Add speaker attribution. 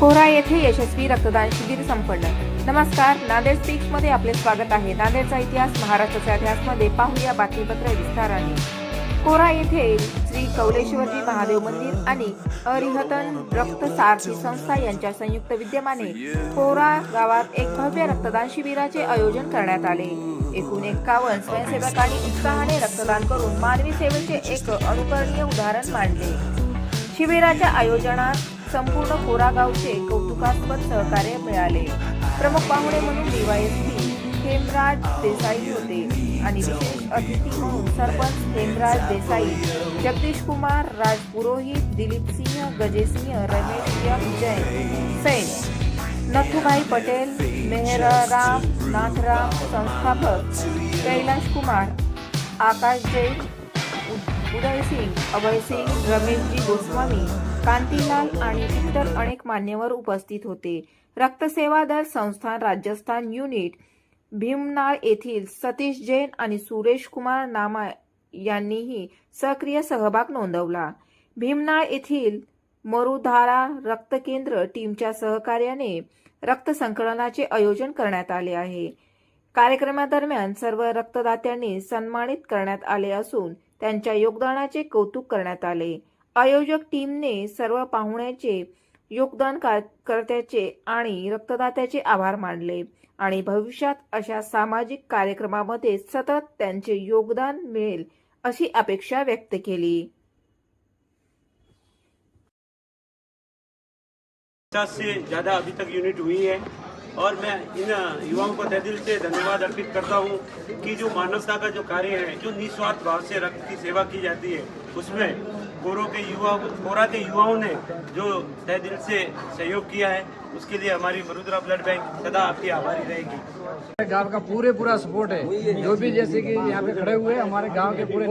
Speaker 1: कोरा येथे यशस्वी रक्तदान शिबिर संपन्न। नमस्कार, नांदेड स्पीक्स मध्ये आपले स्वागत आहे। नांदेडचा इतिहास, महाराष्ट्राच्या इतिहासामध्ये पाहूया बातमीपत्र विस्ताराने। कोरा येथे श्री कौलेश्वरजी महादेव मंदिर आणि अरिहंतन रक्त सारथी संस्था यांच्या संयुक्त विद्यमाने कोरा गावात एक भव्य रक्तदान शिबिराचे आयोजन करण्यात आले। एकूण 51 स्वयंसेवकांनी उत्साहाने रक्तदान करून मानवी सेवेचे एक अनुकरणीय उदाहरण मांडले। शिबिराच्या आयोजनात संपूर्ण कोरा गावचे कौतुकास्पद सहकार्य मिळाले। प्रमुख पाहुणे म्हणून डीवायएसपी हेमराज देसाई होते आणि विशेष अतिथी म्हणून सरपंच हेमराज देसाई, जगदीश कुमार राजपुरोहित, दिलीप सिंह, गजेसिंह, रमेश जैन, सैन, नथुभाई पटेल, मेहराराम नाथराम, संस्थापक कैलाश कुमार, आकाश जैन, उदय सिंग, अभय सिंग, रमेशजी गोस्वामी, कांतीलाल आणि इतर अनेक मान्यवर उपस्थित होते। रक्तसेवा दल संस्थान राजस्थान युनिट भीमनाळ येथील सतीश जैन आणि सुरेश कुमार नामा यांनीही सक्रिय सहभाग नोंदवला। भीमनाळ येथील मरुधारा रक्त केंद्र टीमच्या सहकार्याने रक्त संकलनाचे आयोजन करण्यात आले आहे। कार्यक्रमादरम्यान सर्व रक्तदात्यांनी सन्मानित करण्यात आले असून त्यांच्या योगदानाचे कौतुक करण्यात आले। आयोजक टीमने सर्व पाहुण्यांचे, योगदानकर्त्याचे आणि रक्तदात्याचे आभार मानले आणि भविष्यात अशा सामाजिक कार्यक्रमामध्ये सतत त्यांचे योगदान मिळेल अशी अपेक्षा व्यक्त केली।
Speaker 2: 50 से ज़्यादा अभी तक यूनिट हुई है और मैं इन युवाओं को तहे दिल से धन्यवाद अर्पित करता हूं कि जो मानवता का जो कार्य है, जो निस्वार्थ भाव से रक्त की सेवा की जाती है, उसमें कोरा के युवाओं ने जो तहे दिल से सहयोग किया है, उसके लिए हमारी मरुधरा ब्लड बैंक सदा आपकी आभारी रहेगी।
Speaker 3: गांव का पूरा सपोर्ट है। जो भी जैसे कि यहाँ पे खड़े हुए हमारे गांव के पूरे